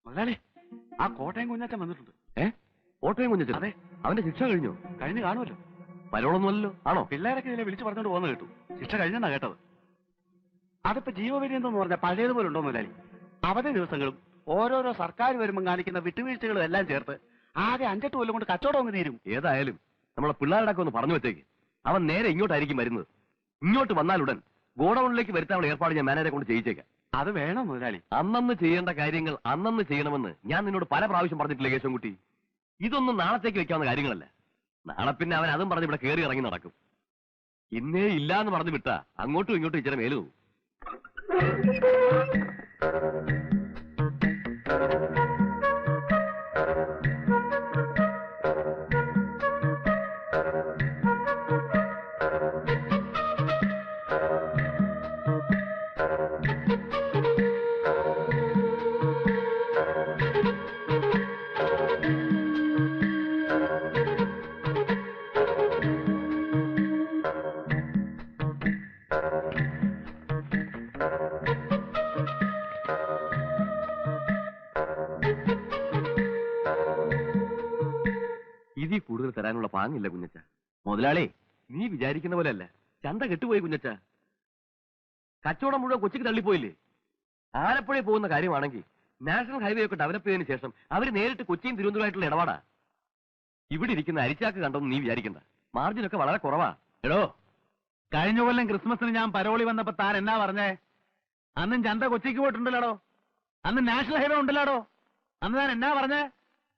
മുതലാളി, ആ കോട്ടയം കുഞ്ഞാറ്റൻ വന്നിട്ടുണ്ട്. കോട്ടയം കുഞ്ഞാറ്റൻ? അതെ. അവന്റെ ശിക്ഷ കഴിഞ്ഞു? കഴിഞ്ഞ് കാണുമല്ലോ. പരോളൊന്നുമല്ലോ. ആണോ? പിള്ളേരൊക്കെ ഇതിലെ വിളിച്ചു പറഞ്ഞോണ്ട് പോകുന്ന കേട്ടു. ശിക്ഷ കഴിഞ്ഞെന്നാ കേട്ടത്. അതിപ്പോ ജീവപര്യന്തം പറഞ്ഞ പഴയതുപോലെ ഉണ്ടോ മുതലാളി? അവധി ദിവസങ്ങളും ഓരോരോ സർക്കാർ വരുമ്പോൾ കാണിക്കുന്ന വിട്ടുവീഴ്ചകളും എല്ലാം ചേർത്ത് ആകെ 5-8 കൊല്ലം കൊണ്ട് കച്ചവടം അങ്ങ് തീരും. ഏതായാലും നമ്മളെ പിള്ളേരുടെ ഒന്ന് പറഞ്ഞു വെച്ചേക്ക്. അവൻ നേരെ ഇങ്ങോട്ടായിരിക്കും വരുന്നത്. ഇങ്ങോട്ട് വന്നാലുടൻ ഗോഡൌണിലേക്ക് വരുത്താനുള്ള ഏർപ്പാട് ഞാൻ മാനേജറെ കൊണ്ട് ചെയ്യിച്ചേക്കാം. അത് വേണം മുതലാളി. അന്നന്ന് ചെയ്യേണ്ട കാര്യങ്ങൾ അന്നന്ന് ചെയ്യണമെന്ന് ഞാൻ നിന്നോട് പല പ്രാവശ്യം പറഞ്ഞിട്ടില്ലേ കേശവൻകുട്ടി? ഇതൊന്നും നാളത്തേക്ക് വെക്കാവുന്ന കാര്യങ്ങളല്ല. നാളെ പിന്നെ അവൻ അതും പറഞ്ഞ് ഇവിടെ കയറി ഇറങ്ങി നടക്കും. ഇന്നേ ഇല്ലാന്ന് പറഞ്ഞു വിട്ടാ അങ്ങോട്ടും ഇങ്ങോട്ടും ഇച്ചിരി മേലു. ഇതിൽ കൂടുതൽ തരാനുള്ള പാങ്ങില്ല കുഞ്ഞച്ച. മുതലാളി, നീ വിചാരിക്കുന്ന പോലെ അല്ല. ചന്ത കെട്ടുപോയി കുഞ്ഞച്ച. കച്ചവടം മുഴുവൻ കൊച്ചിക്ക് തള്ളിപ്പോയില്ലേ? ആലപ്പുഴ പോകുന്ന കാര്യമാണെങ്കിൽ നാഷണൽ ഹൈവേ ഒക്കെ ഡെവലപ്പ് ചെയ്തതിനു ശേഷം അവര് നേരിട്ട് കൊച്ചിയും തിരുവനന്തപുരമായിട്ടുള്ള ഇടപാടാ. ഇവിടെ ഇരിക്കുന്ന അരിച്ചാക്ക് കണ്ടൊന്നും നീ വിചാരിക്കണ്ട. മാർജിനൊക്കെ വളരെ കുറവാ. എടോ, കഴിഞ്ഞ കൊല്ലം ക്രിസ്മസിന് ഞാൻ പരോളി വന്നപ്പോ താൻ എന്നാ പറഞ്ഞേ? അന്നും ചന്ത കൊച്ചിക്ക് പോയിട്ടുണ്ടല്ലോ. അന്ന് നാഷണൽ ഹൈവേ ഉണ്ടല്ലോ. അന്ന് താൻ എന്നാ പറഞ്ഞേ?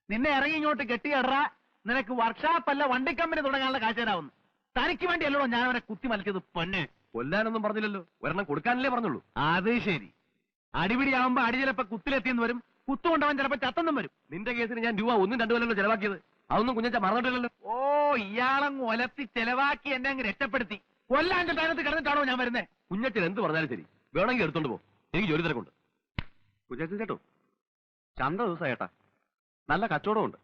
നിന്നെ ഇറങ്ങി ഇങ്ങോട്ട് കെട്ടിയടറാ, നിനക്ക് വർക്ക്ഷോപ്പ് അല്ല വണ്ടി കമ്പനി തുടങ്ങാനുള്ള കാഴ്ചരാവുന്നു. തനിക്ക് വേണ്ടിയല്ലോ ഞാൻ അവനെ കുത്തി മലക്കിയത്. പൊന്നെ, കൊല്ലാനൊന്നും പറഞ്ഞില്ലല്ലോ, ഒരെണ്ണം കൊടുക്കാനല്ലേ പറഞ്ഞുള്ളൂ. അത് ശരി. അടിപിടിയാവുമ്പോ അടി ചിലപ്പോ കുത്തിലെത്തിയെന്ന് വരും, കുത്തുകൊണ്ടവൻ ചിലപ്പോ ചത്തെന്നും വരും. നിന്റെ കേസിന് ഞാൻ രൂപ 1-2 കൊല്ലല്ലോ ചെലവാക്കിയത്. അതൊന്നും കുഞ്ഞച്ച മറന്നിട്ടില്ലല്ലോ. ഓ, ഇയാളങ്ങ് ഒലത്തി ചെലവാക്കി എന്നെ അങ്ങ് രക്ഷപ്പെടുത്തി. കൊല്ലാന്റെ താനത്ത് കിടന്നിട്ടാണോ ഞാൻ വരുന്നേ? കുഞ്ഞച്ചൻ എന്ത് പറഞ്ഞാലും ശരി, വേണമെങ്കിൽ എടുത്തോണ്ട് പോ. എനിക്ക് ജോലി തിരക്കുണ്ട്. കുഞ്ഞച്ചൻ ചേട്ടോ, ചന്ത ദിവസം ഏട്ടാ, നല്ല കച്ചവടമുണ്ട്.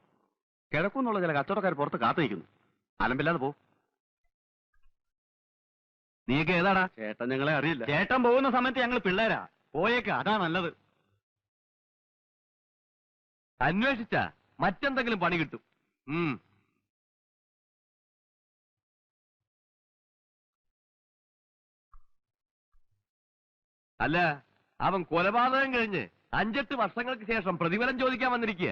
കിഴക്കുന്നുള്ള ചില കച്ചവടക്കാർ പുറത്ത് കാത്തു നിൽക്കുന്നു. അലമ്പില്ലാതെ പോ. നീയൊക്കെ ഏതാടാ? ചേട്ടൻ ഞങ്ങളെ അറിയില്ല. ചേട്ടൻ പോകുന്ന സമയത്ത് ഞങ്ങൾ പിള്ളേരാ. പോയേക്ക, അതാ നല്ലത്. അന്വേഷിച്ച മറ്റെന്തെങ്കിലും പണി കിട്ടും. അല്ല, അവൻ കൊലപാതകം കഴിഞ്ഞ് 5-8 വർഷങ്ങൾക്ക് ശേഷം പ്രതിഫലം ചോദിക്കാൻ വന്നിരിക്കുക.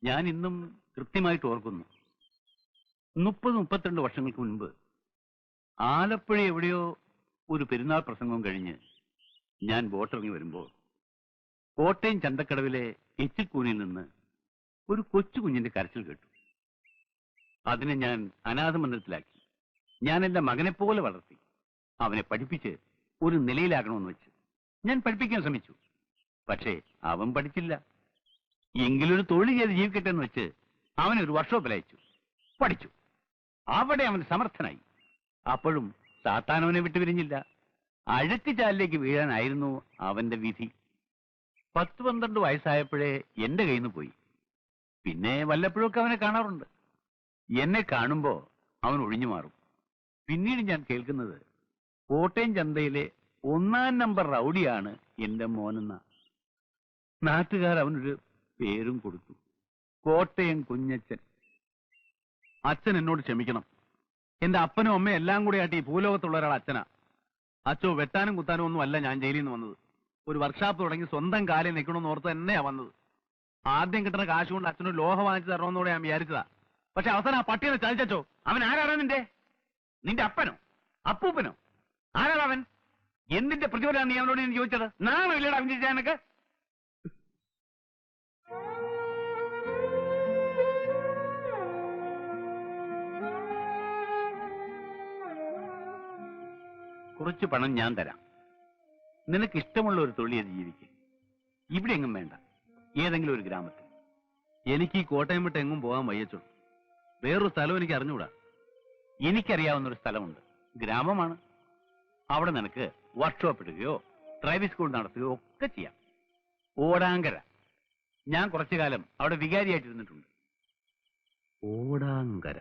ഞാൻ ഇന്നും കൃത്യമായിട്ട് ഓർക്കുന്നു. 30-32 വർഷങ്ങൾക്ക് മുൻപ് ആലപ്പുഴ എവിടെയോ ഒരു പെരുന്നാൾ പ്രസംഗവും കഴിഞ്ഞ് ഞാൻ ബോട്ടിറങ്ങി വരുമ്പോൾ കോട്ടയം ചന്തക്കടവിലെ എച്ചിൽക്കൂനിൽ നിന്ന് ഒരു കൊച്ചു കുഞ്ഞിന്റെ കരച്ചിൽ കേട്ടു. അതിനെ ഞാൻ അനാഥമന്ദിരത്തിലാക്കി. ഞാൻ എന്റെ മകനെപ്പോലെ വളർത്തി. അവനെ പഠിപ്പിച്ച് ഒരു നിലയിലാക്കണമെന്ന് വെച്ച് ഞാൻ പഠിപ്പിക്കാൻ ശ്രമിച്ചു. പക്ഷേ അവൻ പഠിച്ചില്ല. എങ്കിലൊരു തൊഴിൽ ചെയ്ത് ജീവിക്കട്ടെ എന്ന് വെച്ച് അവനെ ഒരു വർക്ക്ഷോപ്പിൽ അയച്ചു. പഠിച്ചു. അവിടെ അവൻ സമർത്ഥനായി. അപ്പോഴും സാത്താനവനെ വിട്ടുപിരിഞ്ഞില്ല. അഴുക്ക് ചാലിലേക്ക് വീഴാനായിരുന്നു അവന്റെ വിധി. 10-12 വയസ്സായപ്പോഴേ എന്റെ കയ്യിൽ നിന്ന് പോയി. പിന്നെ വല്ലപ്പോഴൊക്കെ അവനെ കാണാറുണ്ട്. എന്നെ കാണുമ്പോ അവൻ ഒഴിഞ്ഞു മാറും. പിന്നീട് ഞാൻ കേൾക്കുന്നത് കോട്ടയം ചന്തയിലെ 1-ാം നമ്പർ റൗഡിയാണ് എന്റെ മോനെന്ന. നാട്ടുകാർ അവനൊരു പേരും കൊടുത്തു, കോട്ടയം കുഞ്ഞച്ചൻ. അച്ഛൻ എന്നോട് ക്ഷമിക്കണം. എന്റെ അപ്പനും അമ്മയും എല്ലാം കൂടെ ആയിട്ട് ഈ ഭൂലോകത്തുള്ള ഒരാൾ അച്ഛനാ. അച്ഛോ വെട്ടാനും കുത്താനും ഒന്നും അല്ല ഞാൻ ജയിലിൽ നിന്ന് വന്നത്. ഒരു വർക്ക്ഷോപ്പ് തുടങ്ങി സ്വന്തം കാലിൽ നിൽക്കണമെന്ന് ഓർത്ത് തന്നെയാ വന്നത്. ആദ്യം കിട്ടുന്ന കാശ് കൊണ്ട് അച്ഛനൊരു ലോഹ വാങ്ങിച്ചു തരണമെന്നോടെ ഞാൻ വിചാരിച്ചതാ. പക്ഷെ അവസാനം ആ പട്ടിയെ ചതിച്ചോ. അവൻ ആരാണ് നിന്റെ അപ്പനോ അപ്പൂപ്പനോ? ആരാണ് അവൻ? എന്തിന്റെ പ്രതിഫലമാണ് നീ അവനോട് ഞാൻ ചോദിച്ചത്? നാണോ ഇല്ലടാ അവൻ ചോദിച്ചാനൊക്കെ? കുറച്ച് പണം ഞാൻ തരാം. നിനക്ക് ഇഷ്ടമുള്ള ഒരു തൊഴിൽ ചെയ്ത് ജീവിക്കും. ഇവിടെ എങ്ങും വേണ്ട, ഏതെങ്കിലും ഒരു ഗ്രാമത്തിൽ. എനിക്ക് ഈ കോട്ടയം വിട്ട് എങ്ങും പോകാൻ വയ്യച്ചോ. വേറൊരു സ്ഥലം എനിക്ക് അറിഞ്ഞുകൂടാ. എനിക്കറിയാവുന്ന ഒരു സ്ഥലമുണ്ട്, ഗ്രാമമാണ്. അവിടെ നിനക്ക് വർക്ക്ഷോപ്പ് ഇടുകയോ ഡ്രൈവിംഗ് സ്കൂൾ നടത്തുകയോ ഒക്കെ ചെയ്യാം. ഓടാങ്കര. ഞാൻ കുറച്ചു കാലം അവിടെ വികാരിയായിട്ടിരുന്നിട്ടുണ്ട്. ഓടാങ്കര.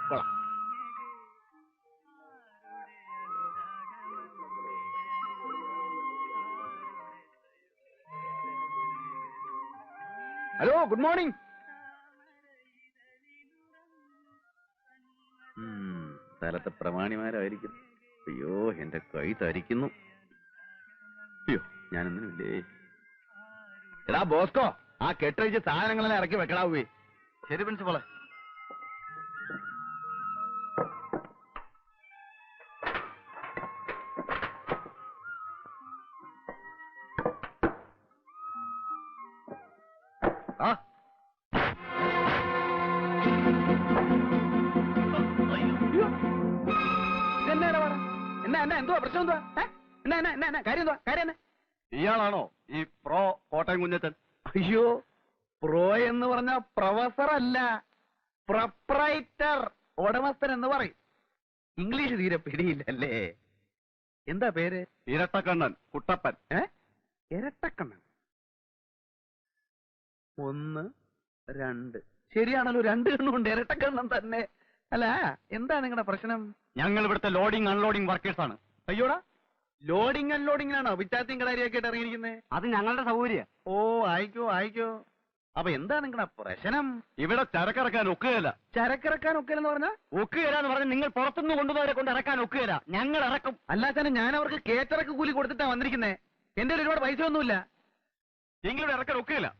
കൊള്ളാം. Hello, good morning. സ്ഥലത്തെ പ്രമാണിമാരായിരിക്കും. അയ്യോ, എന്റെ കൈ തരിക്കുന്നു. അയ്യോ, ഞാനൊന്നുമില്ലേ. എടാ ബോസ്കോ, ആ കെട്ടഴിച്ച് സാധനങ്ങളെല്ലാം ഇറക്കി വെക്കടാവേ. ശരി പ്രിൻസിപ്പളെ. ആ എന്തുവാ പ്രശ്നം? എന്തുവാ കാര്യം? ഇയാളാണോ ഈ പ്രോ കോട്ടയം കുഞ്ഞച്ചൻ? അയ്യോ, പ്രോ എന്ന് പറഞ്ഞ പ്രൊഫസർ അല്ല, പ്രൊപ്രൈറ്റർ, ഉടമസ്ഥൻ എന്ന് പറയും. ഇംഗ്ലീഷ് തീരെ പിടിയില്ലല്ലേ. എന്താ പേര്? ഇരട്ടക്കണ്ണൻ കുട്ടപ്പൻ. ഇരട്ടക്കണ്ണൻ. 1, 2. ശരിയാണല്ലോ, 2 കണ്ണുണ്ട്. ഇരട്ടക്കണ്ണൻ തന്നെ. അല്ല, എന്താ നിങ്ങളുടെ പ്രശ്നം? ഞങ്ങൾ ഇവിടുത്തെ ലോഡിംഗ് അൺലോഡിംഗ് വർക്കേഴ്സ് ആണ്. അയ്യോടാ, ലോഡിംഗ് അൺലോഡിംഗിനാണോ വിറ്റാത്തിയും കളരിയൊക്കെ ആയിട്ട് ഇറങ്ങിയിരിക്കുന്നത്? അത് ഞങ്ങളുടെ സൗകര്യം. ഓ, ആയിക്കോ. അപ്പൊ എന്താ നിങ്ങളുടെ പ്രശ്നം? ഇവിടെ ചരക്കിറക്കാൻ ഒക്കുകയില്ല. ചരക്കിറക്കാൻ ഒക്കുകയില്ലെന്ന് പറഞ്ഞാൽ? ഒക്കുകയില്ല എന്ന് പറഞ്ഞാൽ നിങ്ങൾ പുറത്തുനിന്ന് കൊണ്ടുവന്നവരെ കൊണ്ട് ഇറക്കാൻ ഒക്കുകയില്ല. ഞങ്ങൾ ഇറക്കും. അല്ലാതെ ഞാൻ അവർക്ക് കേറ്റിറക്ക് കൂലി കൊടുത്തിട്ടാ വന്നിരിക്കുന്നത്. എന്റെ ഒരുപാട് പൈസ ഒന്നുമില്ല. നിങ്ങളിവിടെ ഇറക്കാൻ ഒക്കുകയില്ല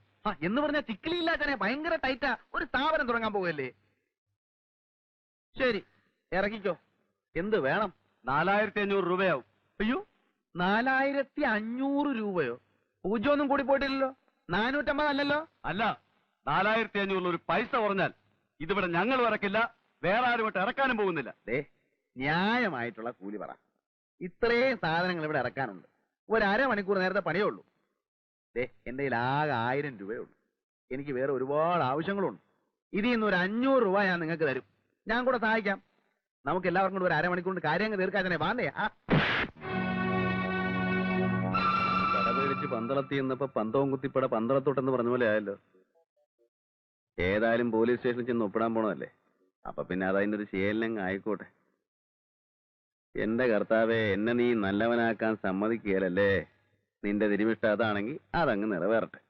എന്ന് പറഞ്ഞാൽ ചിക്കിലിയില്ല. ഭയങ്കര ടൈറ്റാ. ഒരു സ്ഥാപനം തുടങ്ങാൻ പോകല്ലേ. ശരി, ഇറക്കിക്കോ. എന്ത് വേണം? 4500 രൂപയാവും. അയ്യോ, 4500 രൂപയോ? പൂജ്യമൊന്നും കൂടി പോയിട്ടില്ലല്ലോ. 450 അല്ലല്ലോ? അല്ല, 4500 ഒരു പൈസ കുറഞ്ഞാൽ ഇതിവിടെ ഞങ്ങൾ ഇറക്കില്ല, വേറെ ആരുമായിട്ട് ഇറക്കാനും പോകുന്നില്ല. ന്യായമായിട്ടുള്ള കൂലി പറ. ഇത്രയും സാധനങ്ങൾ ഇവിടെ ഇറക്കാനുണ്ട്. ഒരു അരമണിക്കൂർ നേരത്തെ പണിയേ ഉള്ളൂ. എന്റെ കയ്യിൽ ആകെ 1000 രൂപയേ ഉള്ളൂ. എനിക്ക് വേറെ ഒരുപാട് ആവശ്യങ്ങളുണ്ട്. ഇതിൽ നിന്ന് ഒരു 500 രൂപ ഞാൻ നിങ്ങൾക്ക് തരും. ഞാൻ കൂടെ സഹായിക്കാം. നമുക്ക് എല്ലാവർക്കും കൂടെ ഒരു അരമണിക്കൂറിന് കാര്യങ്ങൾ തീർക്കാതെ വാന്നേ. കടപേടിച്ച് പന്തളത്തി എന്നപ്പോ പന്തവും കുത്തിപ്പട പന്തളത്തോട്ടെന്ന് പറഞ്ഞ പോലെ ആയല്ലോ. ഏതായാലും പോലീസ് സ്റ്റേഷനിൽ ചെന്ന് ഒപ്പിടാൻ പോണതല്ലേ. അപ്പൊ പിന്നെ അതതിന്റെ ഒരു ശീലങ്ങ് ആയിക്കോട്ടെ. എന്റെ കർത്താവെ, എന്നെ നീ നല്ലവനാക്കാൻ സമ്മതിക്കുകയല്ലേ. നിന്റെ തിരുമിഷ്ട അതാണെങ്കിൽ അതങ്ങ് നിറവേറട്ടെ.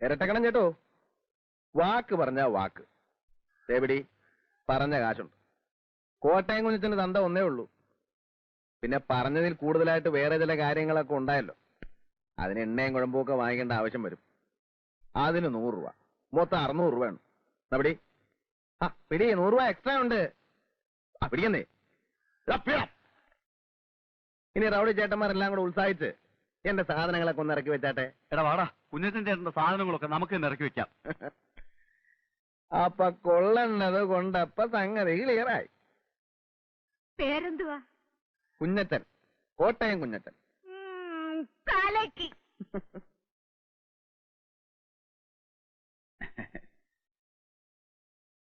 ഇരട്ടക്കണം ചേട്ടോ. വാക്ക് പറഞ്ഞ വാക്ക്. എവിടെ പറഞ്ഞ കാശുണ്ട്. കോട്ടയം കുഞ്ഞിന് തന്ത ഒന്നേ ഉള്ളൂ. പിന്നെ പറഞ്ഞതിൽ കൂടുതലായിട്ട് വേറെ ചില കാര്യങ്ങളൊക്കെ ഉണ്ടായല്ലോ. അതിന് എണ്ണയും കുഴമ്പൊക്കെ വാങ്ങിക്കേണ്ട ആവശ്യം വരും. അതിന് 100 രൂപ, മൊത്തം 600 രൂപയാണ്. പിടി. ആ പിടി, 100 രൂപ എക്സ്ട്രാ ഉണ്ട്. ആ പിടിക്കുന്നേ. ഇനി റൗഡി ചേട്ടന്മാരെല്ലാം കൂടെ ഉത്സാഹിച്ച് എന്റെ സാധനങ്ങളൊക്കെ ഒന്ന് ഇറക്കി വെച്ചാട്ടെ. എടാ വാടാ, കുഞ്ഞച്ചൻ ചേട്ടന്റെ സാധനങ്ങളൊക്കെ നമുക്ക് തന്നെ ഇറക്കി വെക്കാം. അപ്പൊ കൊള്ളണത് കൊണ്ടപ്പ സംഗതി ക്ലിയറായി. പേരെന്തുവാ? കുഞ്ഞച്ചൻ, കോട്ടയം കുഞ്ഞച്ചൻ. കലക്കി.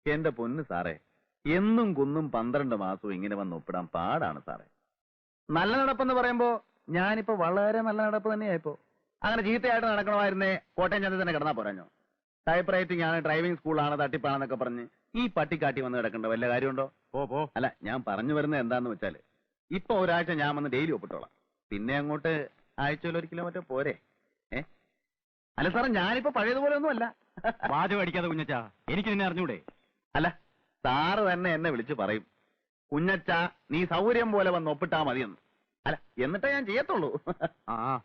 എന്റെ പൊന്ന് സാറേ, എന്നും കുന്നും 12 മാസവും ഇങ്ങനെ വന്ന് ഒപ്പിടാൻ പാടാണ് സാറേ. നല്ല നടപ്പെന്ന് പറയുമ്പോ ഞാനിപ്പോ വളരെ നല്ല നടപ്പ് തന്നെയായിപ്പോ. അങ്ങനെ ചീത്തയായിട്ട് നടക്കണമായിരുന്നേ കോട്ടയം ചന്ത തന്നെ കിടന്നാ പോരാഞ്ഞോ. ടൈപ്പ് റൈറ്റിംഗ് ആണ്, ഡ്രൈവിംഗ് സ്കൂളാണ്, തട്ടിപ്പാണെന്നൊക്കെ പറഞ്ഞ് ഈ പട്ടിക്കാട്ടി വന്ന് കിടക്കേണ്ട വല്ല കാര്യമുണ്ടോ? പോ. അല്ല, ഞാൻ പറഞ്ഞു വരുന്നത് എന്താന്ന് വെച്ചാല്, ഇപ്പൊ ഒരാഴ്ച ഞാൻ വന്ന് ഡെയിലി ഒപ്പിട്ടോളാം. പിന്നെ അങ്ങോട്ട് ആഴ്ചയിൽ 1 കിലോമീറ്റർ പോരെ. അല്ല സാറേ, ഞാനിപ്പോ പഴയതുപോലെ ഒന്നും അല്ല. വാചകം അടിക്കാതെ കുഞ്ഞച്ചാ, എനിക്ക് നിന്നെ അറിഞ്ഞൂടെ? അല്ല, സാറ് തന്നെ എന്നെ വിളിച്ച് പറയും, കുഞ്ഞച്ചാ നീ സൗകര്യം പോലെ വന്ന് ഒപ്പിട്ടാ മതിയെന്ന്. അല്ല, എന്നിട്ടേ ഞാൻ ചെയ്യത്തുള്ളൂ.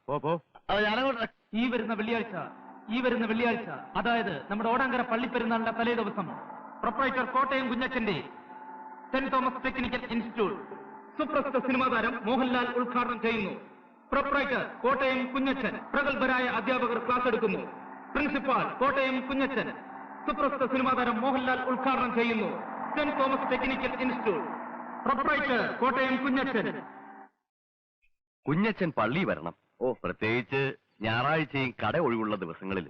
പോ. അപ്പൊ ഞാനങ്ങോട്ട് ഈ വരുന്ന വെള്ളിയാഴ്ച, അതായത് നമ്മുടെ ഓടാങ്കര പള്ളിപ്പെരുന്നാളിന്റെ തലേ ദിവസം, പ്രൊപ്പറേറ്റർ കോട്ടയം കുഞ്ഞച്ചന്റെ സെന്റ് തോമസ് ടെക്നിക്കൽ ഇൻസ്റ്റിറ്റ്യൂട്ട് സുപ്രസിദ്ധ സിനിമാ താരം മോഹൻലാൽ ഉദ്ഘാടനം ചെയ്യുന്നു. പ്രൊപ്പറേറ്റർ കോട്ടയം കുഞ്ഞച്ചൻ, പ്രഗത്ഭരായ അധ്യാപകർ ക്ലാസ് എടുക്കുന്നു. പ്രിൻസിപ്പാൾ കോട്ടയം കുഞ്ഞച്ചൻ, സുപ്രസിദ്ധ സിനിമാ താരം മോഹൻലാൽ ഉദ്ഘാടനം ചെയ്യുന്നു. Saint Thomas technical institute. Proprietor Kottayam Kunjachan. Kunjachan പള്ളി വരണം. പ്രത്യേകിച്ച് ഞായറാഴ്ചയും കട ഒഴിവുള്ള ദിവസങ്ങളിൽ.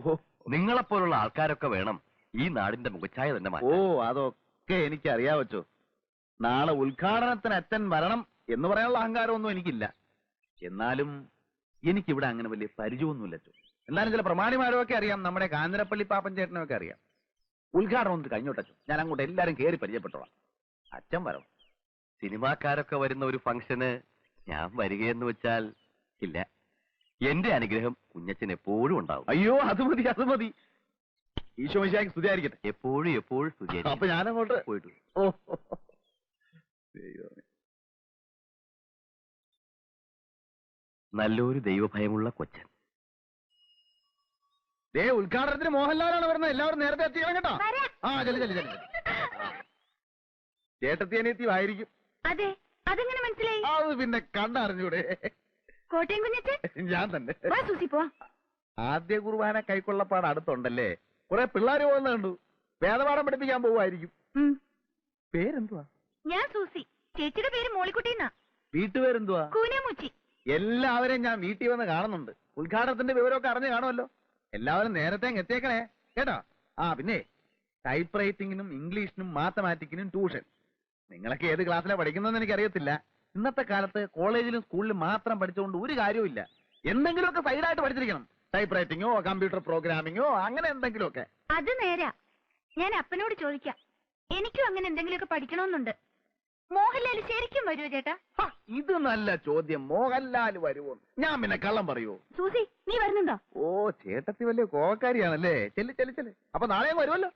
നിങ്ങളെപ്പോലുള്ള ആൾക്കാരൊക്കെ വേണം ഈ നാടിന്റെ മുഖച്ഛായ തന്നെ മാറ്റാൻ. അതൊക്കെ എനിക്ക് അറിയാവച്ചോ. നാളെ ഉദ്ഘാടനത്തിന് അച്ഛൻ വരണം എന്ന് പറയാനുള്ള അഹങ്കാരമൊന്നും എനിക്കില്ല. എന്നാലും എനിക്കിവിടെ അങ്ങനെ വലിയ പരിചയമൊന്നുമില്ല. എന്നാലും ചില പ്രമാണിമാരൊക്കെ അറിയാം, നമ്മുടെ കാഞ്ഞിരപ്പള്ളി പാപ്പൻ ചേട്ടനൊക്കെ അറിയാം. ഉദ്ഘാടനം ഒന്ന് കഴിഞ്ഞോട്ടു, ഞാൻ അങ്ങോട്ട് എല്ലാരും കയറി പരിചയപ്പെട്ടോളാം. അച്ഛൻ വരണം. സിനിമാക്കാരൊക്കെ വരുന്ന ഒരു ഫംഗ്ഷന് ഞാൻ വരികയെന്ന് വെച്ചാൽ ഇല്ല. എന്റെ അനുഗ്രഹം കുഞ്ഞച്ചൻ എപ്പോഴും ഉണ്ടാവും. അയ്യോ, അത് മതി. ഈശോ മിശിഹായ്ക്ക് സ്തുതിയായിരിക്കട്ടെ. എപ്പോഴും സ്തുതിയായിരിക്കും. അപ്പൊ ഞാനങ്ങോട്ട് പോയിട്ട്. നല്ലൊരു ദൈവഭയമുള്ള കൊച്ചൻ. ഉദ്ഘാടനത്തിന് മോഹൻലാലാണ് വരുന്നത്. എല്ലാവരും നേരത്തെ എത്തിക്കണം കേട്ടോ. ചെല്ലു. ചേട്ടത്തി അനിയത്തി ആയിരിക്കും. അതെ, അതെങ്ങനെ മനസ്സിലായി? അത് പിന്നെ കണ്ടറിഞ്ഞൂടെ? കോട്ടയം കുഞ്ഞച്ചൻ ഞാൻ തന്നെ. സൂസി പോ. ആദ്യ കുർബാന കൈക്കൊള്ളപ്പാട് അടുത്തുണ്ടല്ലേ. കുറെ പിള്ളേര് പോകുന്ന കണ്ടു. വേദപാഠം പഠിപ്പിക്കാൻ പോവായിരിക്കും. പേരെന്തുവാ? ഞാൻ സൂസി. ചേച്ചിയുടെ പേര് മോളിക്കുട്ടിന്നാ. വീട്ടുപേരെന്തുവാ? കൂനമൂച്ചി. എല്ലാവരെയും ഞാൻ വീട്ടിൽ വന്ന് കാണുന്നുണ്ട്. ഉദ്ഘാടനത്തിന്റെ വിവരമൊക്കെ അറിഞ്ഞു കാണുമല്ലോ. എല്ലാവരും നേരത്തെ എത്തിയേക്കണേ കേട്ടോ. പിന്നെ ടൈപ്പ് റൈറ്റിംഗിനും ഇംഗ്ലീഷിനും മാത്തമാറ്റിക്കിനും ട്യൂഷൻ. നിങ്ങളൊക്കെ ഏത് ക്ലാസ്സിലാണ് പഠിക്കുന്നതെന്ന് എനിക്കറിയത്തില്ല. ഇന്നത്തെ കാലത്ത് കോളേജിലും സ്കൂളിലും മാത്രം പഠിച്ചുകൊണ്ട് ഒരു കാര്യവും. എന്തെങ്കിലുമൊക്കെ സൈഡായിട്ട് പഠിച്ചിരിക്കണം. ടൈപ്പ് റൈറ്റിംഗോ കമ്പ്യൂട്ടർ പ്രോഗ്രാമിങ്ങോ അങ്ങനെ എന്തെങ്കിലുമൊക്കെ. അത് നേരാ. ഞാൻ അപ്പനോട് ചോദിക്കാം. എനിക്കും അങ്ങനെ എന്തെങ്കിലുമൊക്കെ പഠിക്കണമെന്നുണ്ട്. മോഹൻലാൽ ശരിക്കും വരുമോ ചേട്ടാ? ഇത് നല്ല ചോദ്യം. മോഹൻലാൽ വരുമോ? ഞാൻ പിന്നെ കള്ളം പറയുമോ? സൂസി, നീ വരുന്നുണ്ടോ? ചേട്ടത്തി വലിയ കോക്കാരിയാണല്ലേ. ചെല്ല്. അപ്പൊ നാളെയും വരുമല്ലോ.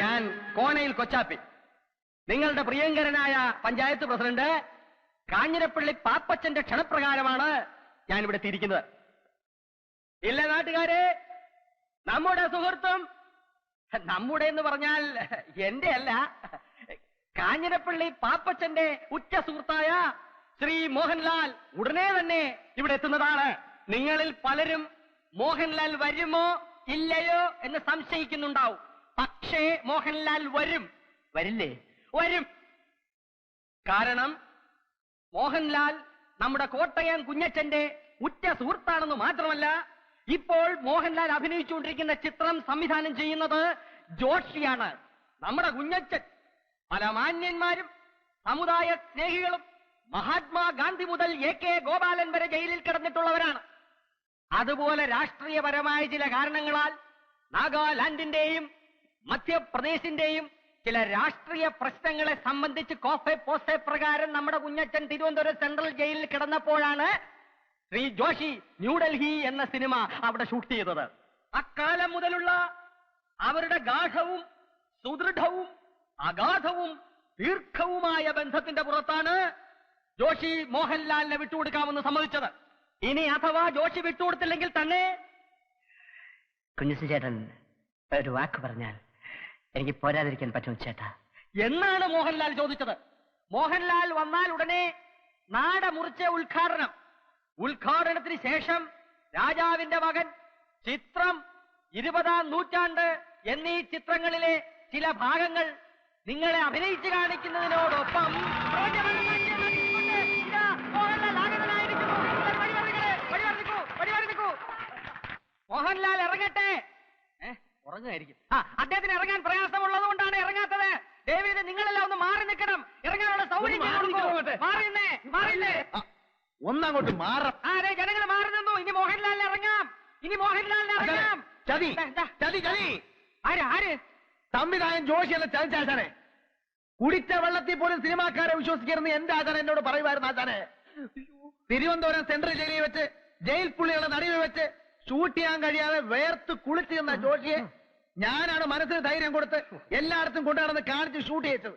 ഞാൻ കോനയിൽ കൊച്ചാപ്പി, നിങ്ങളുടെ പ്രിയങ്കരനായ പഞ്ചായത്ത് പ്രസിഡന്റ് കാഞ്ഞിരപ്പള്ളി പാപ്പച്ചന്റെ ക്ഷണപ്രകാരമാണ് ഞാനിവിടെ എത്തിയിരിക്കുന്നത്. ഇല്ല നാട്ടുകാരെ, നമ്മുടെ സുഹൃത്തും, നമ്മുടെ എന്ന് പറഞ്ഞാൽ എന്റെ അല്ല, കാഞ്ഞിരപ്പള്ളി പാപ്പച്ചന്റെ ഉറ്റ സുഹൃത്തായ ശ്രീ മോഹൻലാൽ ഉടനെ തന്നെ ഇവിടെ എത്തുന്നതാണ്. നിങ്ങളിൽ പലരും മോഹൻലാൽ വരുമോ ഇല്ലയോ എന്ന് സംശയിക്കുന്നുണ്ടാവും. പക്ഷേ മോഹൻലാൽ വരും. വരില്ലേ? വരും. കാരണം മോഹൻലാൽ നമ്മുടെ കോട്ടയം കുഞ്ഞച്ചന്റെ ഉറ്റ സുഹൃത്താണെന്ന് മാത്രമല്ല, ഇപ്പോൾ മോഹൻലാൽ അഭിനയിച്ചുകൊണ്ടിരിക്കുന്ന ചിത്രം സംവിധാനം ചെയ്യുന്നത് ജോഷിയാണ്. നമ്മുടെ കുഞ്ഞച്ചൻ പല മാന്യന്മാരും സമുദായ സ്നേഹികളും മഹാത്മാഗാന്ധി മുതൽ AK ഗോപാലൻ വരെ ജയിലിൽ കിടന്നിട്ടുള്ളവരാണ്. അതുപോലെ രാഷ്ട്രീയപരമായ ചില കാരണങ്ങളാൽ നാഗാലാൻഡിന്റെയും മധ്യപ്രദേശിന്റെയും ചില രാഷ്ട്രീയ പ്രശ്നങ്ങളെ സംബന്ധിച്ച് കോഫെ പോസെ പ്രകാരം നമ്മുടെ കുഞ്ഞച്ചൻ തിരുവനന്തപുരം സെൻട്രൽ ജയിലിൽ കിടന്നപ്പോഴാണ് ശ്രീ ജോഷി ന്യൂഡൽഹി എന്ന സിനിമ അവിടെ ഷൂട്ട് ചെയ്തത്. അക്കാലം മുതലുള്ള അവരുടെ ഗാഠവും സുദൃഢവും അഗാധവും ദീർഘവുമായ ബന്ധത്തിന്റെ പുറത്താണ് ജോഷി മോഹൻലാലിനെ വിട്ടുകൊടുക്കാമെന്ന് സമ്മതിച്ചത്. ഇനി അഥവാ ജോഷി വിട്ടുകൊടുത്തില്ലെങ്കിൽ തന്നെ കുഞ്ഞുസി ചേട്ടൻ ഒരു വാക്ക് പറഞ്ഞാൽ എനിക്ക് പോരാതിരിക്കാൻ പറ്റും ചേട്ടാ എന്നാണ് മോഹൻലാൽ ചോദിച്ചത്. മോഹൻലാൽ വന്നാൽ ഉടനെ നാട മുറിച്ച ഉദ്ഘാടനത്തിന് ശേഷം രാജാവിന്റെ മകൻ, ചിത്രം, 20-ാം നൂറ്റാണ്ട് എന്നീ ചിത്രങ്ങളിലെ ചില ഭാഗങ്ങൾ നിങ്ങളെ അഭിനയിച്ചു കാണിക്കുന്നതിനോടൊപ്പം മോഹൻലാൽ ഇറങ്ങട്ടെ. ഉറങ്ങായിരിക്കും. അദ്ദേഹത്തിന് ഇറങ്ങാൻ പ്രയാസമുള്ളത് കൊണ്ടാണ് ഇറങ്ങാത്തത്. ദേവിയുടെ നിങ്ങളെല്ലാം ഒന്ന് മാറി നിൽക്കണം. ഇറങ്ങാനുള്ള സൗകര്യം ഒന്നങ്ങോട്ട് മാറാം. അതെ, ജനങ്ങൾ മാറി നിന്നു. ഇനി മോഹൻലാലിന് ഇറങ്ങാം. ചതി ചതി ചതി. ആര് സംവിധായകൻ ജോഷിയല്ല ചതിച്ചാശാനെ. കുടിച്ച വെള്ളത്തിൽ പോലും സിനിമാക്കാരെ വിശ്വസിക്കരുന്ന് എന്റെ ആചാരം എന്നോട് പറയുമായിരുന്നു. ആചാനെ, തിരുവനന്തപുരം സെൻട്രൽ ജയിലിൽ വെച്ച് ജയിൽ പുള്ളികളെ നടുവിൽ വെച്ച് ഷൂട്ട് ചെയ്യാൻ കഴിയാതെ വേർത്ത് കുളിച്ചു നിന്ന ജോഷിയെ ഞാനാണ് മനസ്സിന് ധൈര്യം കൊടുത്ത് എല്ലായിടത്തും കൊണ്ടുനടന്ന് കാണിച്ച് ഷൂട്ട് ചെയ്തത്.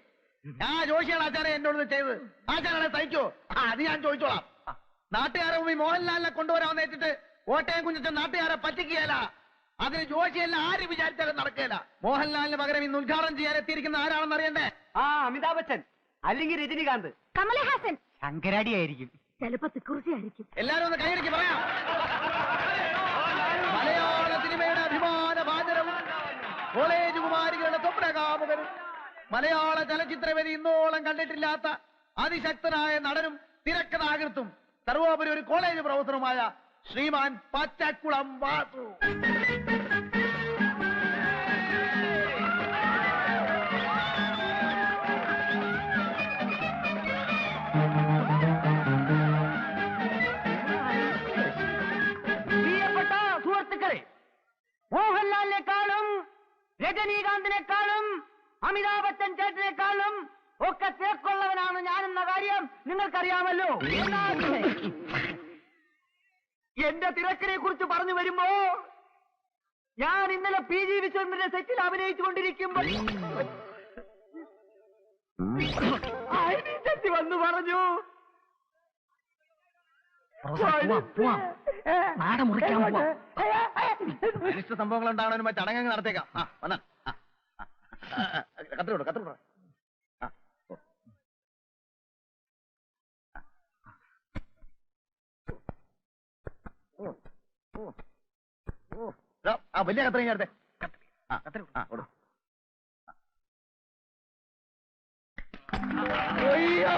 ആ ജോഷിയാണ് ആചാരം എന്നോട് ചെയ്തത്. ആചാരാണെ സഹിക്കോ? അത് ഞാൻ ചോദിച്ചോളാം. നാട്ടുകാരെ മുമ്പിൽ മോഹൻലാലിനെ കൊണ്ടുവരാമെന്ന് വെച്ചിട്ട് കോട്ടയം കുഞ്ഞച്ചൻ നാട്ടുകാരെ പറ്റിക്കുകയല്ല. അതിന് ജോഷിയെല്ലാം ആര് വിചാരിച്ചാലും നടക്കുകയില്ല. മോഹൻലാലിന് പകരം ഇന്ന് ഉദ്ഘാടനം ചെയ്യാൻ എത്തിയിരിക്കുന്ന ആരാണെന്ന് അറിയണ്ടേ? അമിതാഭ് ബച്ചൻ, അല്ലെങ്കിൽ രജനികാന്ത്, കമലഹാസൻ, ശങ്കരാടി ആയിരിക്കും, ചിലപ്പോ തിക്കുറിശി ആയിരിക്കും. എല്ലാരും ഒന്ന് കൈയടിക്ക് പറയാം. മലയാള സിനിമയുടെ അഭിമാന ഭാജനവും കോളേജ് കുമാരികളുടെ സ്വപ്നകാമുകനും മലയാള ചലച്ചിത്രവേദി ഇന്നോളം കണ്ടിട്ടില്ലാത്ത അതിശക്തനായ നടനും തിരക്കഥാകൃത്തും സർവോപരി ഒരു കോളേജ് പ്രൊഫസറുമായ ശ്രീമാൻ പച്ചക്കുളം വാസു. പ്രിയപ്പെട്ട സുഹൃത്തുക്കളെ, മോഹൻലാലിനെക്കാളും രജനീകാന്തിനെക്കാളും അമിതാഭ് ബച്ചൻ ചേട്ടനെക്കാളും ഒക്കെ തേക്കുള്ളവനാണ് ഞാനെന്ന കാര്യം നിങ്ങൾക്കറിയാമല്ലോ. എന്റെ തിരക്കിനെ കുറിച്ച് പറഞ്ഞു വരുമ്പോ ഞാൻ ഇന്നലെ PG വിശ്വനാഥന്റെ സെറ്റിൽ അഭിനയിച്ചുകൊണ്ടിരിക്കുമ്പോൾ ശക്തി വന്നു പറഞ്ഞു, അനിഷ്ട സംഭവങ്ങൾ ഉണ്ടാകണ ചടങ്ങ് നടത്തേക്കാം. വന്നാ കത്തിരോട് കത്തിരോട്. വലിയ കത്തിരി നേരത്തെ അയ്യോ